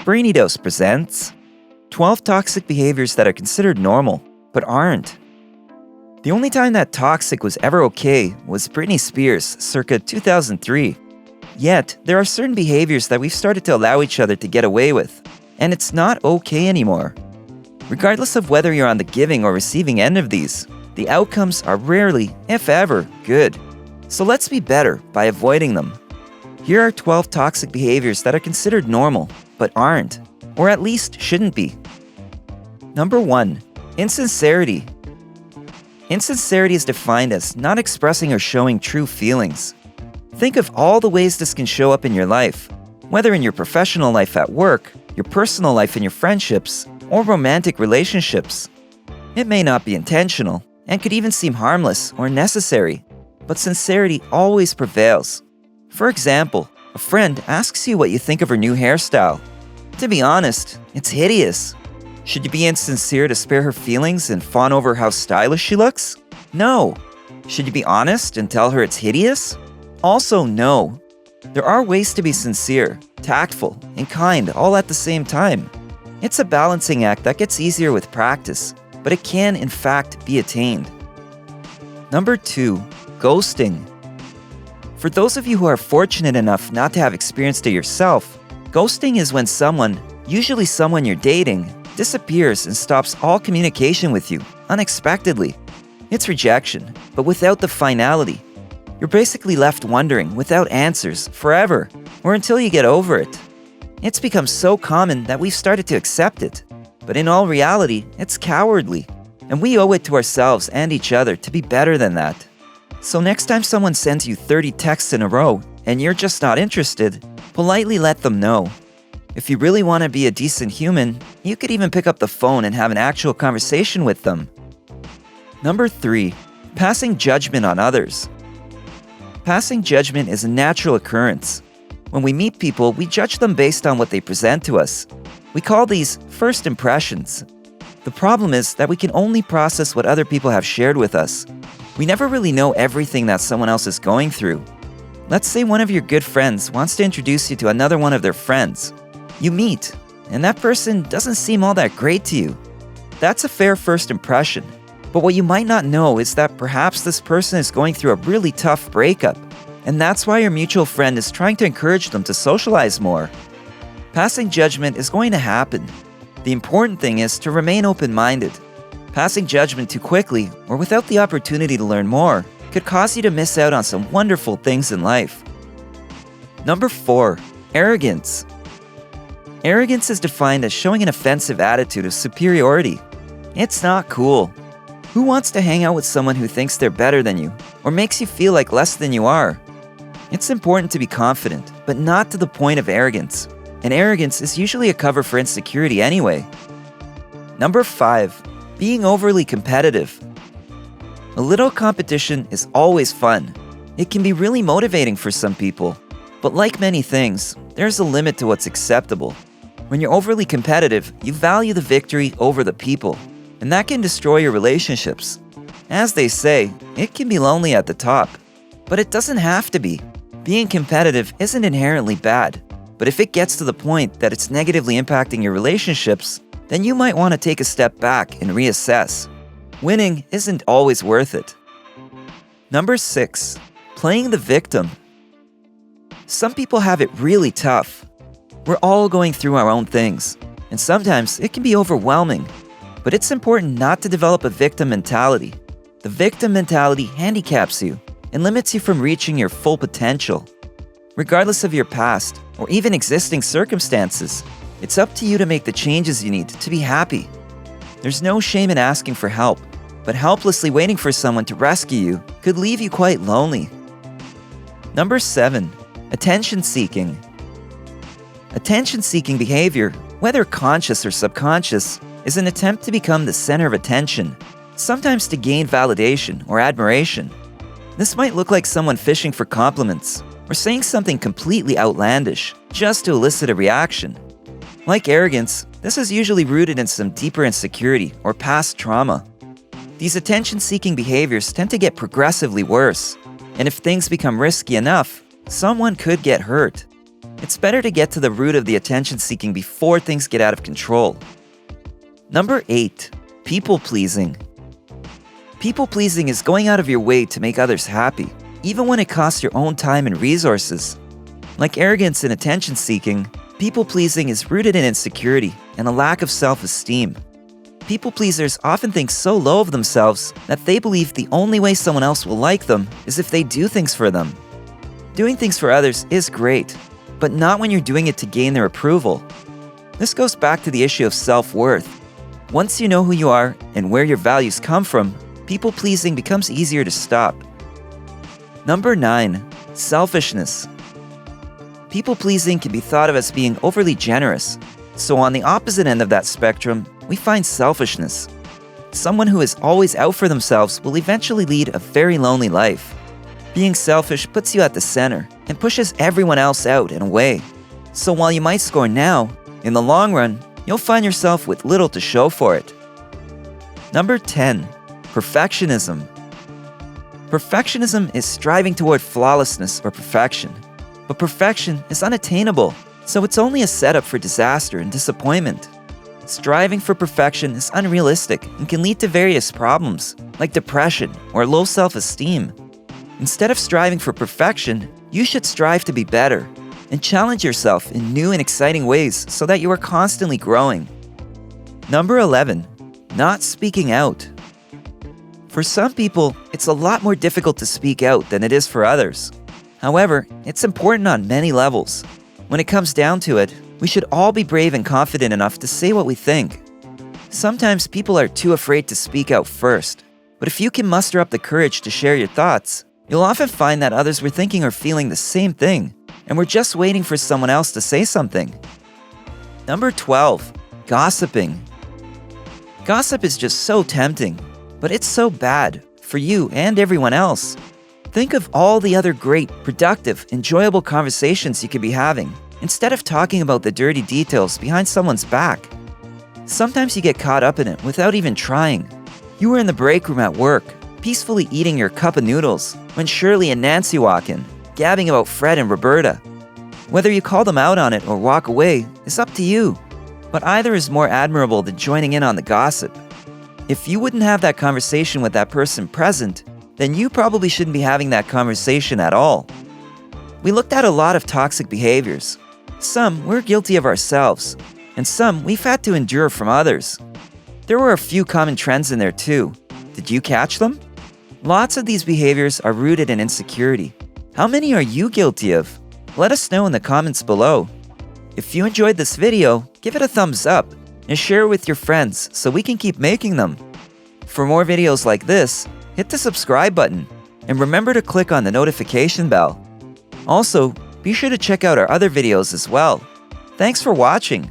Brainy presents 12 toxic behaviors that are considered normal, but aren't. The only time that toxic was ever okay was Britney Spears circa 2003. Yet, there are certain behaviors that we've started to allow each other to get away with, and it's not okay anymore. Regardless of whether you're on the giving or receiving end of these, the outcomes are rarely, if ever, good. So let's be better by avoiding them. Here are 12 toxic behaviors that are considered normal, but aren't, or at least shouldn't be. Number 1. Insincerity. Insincerity is defined as not expressing or showing true feelings. Think of all the ways this can show up in your life, whether in your professional life at work, your personal life in your friendships, or romantic relationships. It may not be intentional, and could even seem harmless or necessary, but sincerity always prevails. For example, a friend asks you what you think of her new hairstyle. To be honest, it's hideous. Should you be insincere to spare her feelings and fawn over how stylish she looks? No. Should you be honest and tell her it's hideous? Also no. There are ways to be sincere, tactful, and kind all at the same time. It's a balancing act that gets easier with practice, but it can in fact be attained. Number 2. Ghosting. For those of you who are fortunate enough not to have experienced it yourself, ghosting is when someone, usually someone you're dating, disappears and stops all communication with you, unexpectedly. It's rejection, but without the finality. You're basically left wondering, without answers, forever, or until you get over it. It's become so common that we've started to accept it. But in all reality, it's cowardly, and we owe it to ourselves and each other to be better than that. So next time someone sends you 30 texts in a row, and you're just not interested, politely let them know. If you really want to be a decent human, you could even pick up the phone and have an actual conversation with them. Number 3. Passing judgment on others. Passing judgment is a natural occurrence. When we meet people, we judge them based on what they present to us. We call these first impressions. The problem is that we can only process what other people have shared with us. We never really know everything that someone else is going through. Let's say one of your good friends wants to introduce you to another one of their friends. You meet, and that person doesn't seem all that great to you. That's a fair first impression. But what you might not know is that perhaps this person is going through a really tough breakup, and that's why your mutual friend is trying to encourage them to socialize more. Passing judgment is going to happen. The important thing is to remain open-minded. Passing judgment too quickly, or without the opportunity to learn more, could cause you to miss out on some wonderful things in life. Number 4. Arrogance. Arrogance is defined as showing an offensive attitude of superiority. It's not cool. Who wants to hang out with someone who thinks they're better than you, or makes you feel like less than you are? It's important to be confident, but not to the point of arrogance. And arrogance is usually a cover for insecurity anyway. Number 5. Being overly competitive. A little competition is always fun. It can be really motivating for some people. But like many things, there's a limit to what's acceptable. When you're overly competitive, you value the victory over the people, and that can destroy your relationships. As they say, it can be lonely at the top, but it doesn't have to be. Being competitive isn't inherently bad, but if it gets to the point that it's negatively impacting your relationships, then you might want to take a step back and reassess. Winning isn't always worth it. Number 6. Playing the victim. Some people have it really tough. We're all going through our own things, and sometimes it can be overwhelming. But it's important not to develop a victim mentality. The victim mentality handicaps you and limits you from reaching your full potential. Regardless of your past or even existing circumstances, it's up to you to make the changes you need to be happy. There's no shame in asking for help, but helplessly waiting for someone to rescue you could leave you quite lonely. Number 7. Attention-seeking. Attention-seeking behavior, whether conscious or subconscious, is an attempt to become the center of attention, sometimes to gain validation or admiration. This might look like someone fishing for compliments or saying something completely outlandish just to elicit a reaction. Like arrogance, this is usually rooted in some deeper insecurity or past trauma. These attention-seeking behaviors tend to get progressively worse, and if things become risky enough, someone could get hurt. It's better to get to the root of the attention seeking before things get out of control. Number 8. People-pleasing. People-pleasing is going out of your way to make others happy, even when it costs your own time and resources. Like arrogance and attention-seeking, people-pleasing is rooted in insecurity and a lack of self-esteem. People-pleasers often think so low of themselves that they believe the only way someone else will like them is if they do things for them. Doing things for others is great, but not when you're doing it to gain their approval. This goes back to the issue of self-worth. Once you know who you are and where your values come from, people-pleasing becomes easier to stop. Number 9. Selfishness. People-pleasing can be thought of as being overly generous. So on the opposite end of that spectrum, we find selfishness. Someone who is always out for themselves will eventually lead a very lonely life. Being selfish puts you at the center and pushes everyone else out and away. So while you might score now, in the long run, you'll find yourself with little to show for it. Number 10. Perfectionism. Perfectionism is striving toward flawlessness or perfection. But perfection is unattainable, so it's only a setup for disaster and disappointment. Striving for perfection is unrealistic and can lead to various problems, like depression or low self-esteem. Instead of striving for perfection, you should strive to be better and challenge yourself in new and exciting ways so that you are constantly growing. Number 11. Not speaking out. For some people, it's a lot more difficult to speak out than it is for others. However, it's important on many levels. When it comes down to it, we should all be brave and confident enough to say what we think. Sometimes people are too afraid to speak out first, but if you can muster up the courage to share your thoughts, you'll often find that others were thinking or feeling the same thing, and we're just waiting for someone else to say something. Number 12. Gossiping. Gossip is just so tempting, but it's so bad for you and everyone else. Think of all the other great, productive, enjoyable conversations you could be having, instead of talking about the dirty details behind someone's back. Sometimes you get caught up in it without even trying. You were in the break room at work, peacefully eating your cup of noodles, when Shirley and Nancy walk in, gabbing about Fred and Roberta. Whether you call them out on it or walk away is up to you, but either is more admirable than joining in on the gossip. If you wouldn't have that conversation with that person present, then you probably shouldn't be having that conversation at all. We looked at a lot of toxic behaviors. Some we're guilty of ourselves, and some we've had to endure from others. There were a few common trends in there too. Did you catch them? Lots of these behaviors are rooted in insecurity. How many are you guilty of? Let us know in the comments below. If you enjoyed this video, give it a thumbs up and share it with your friends so we can keep making them. For more videos like this, hit the subscribe button and remember to click on the notification bell. Also, be sure to check out our other videos as well. Thanks for watching.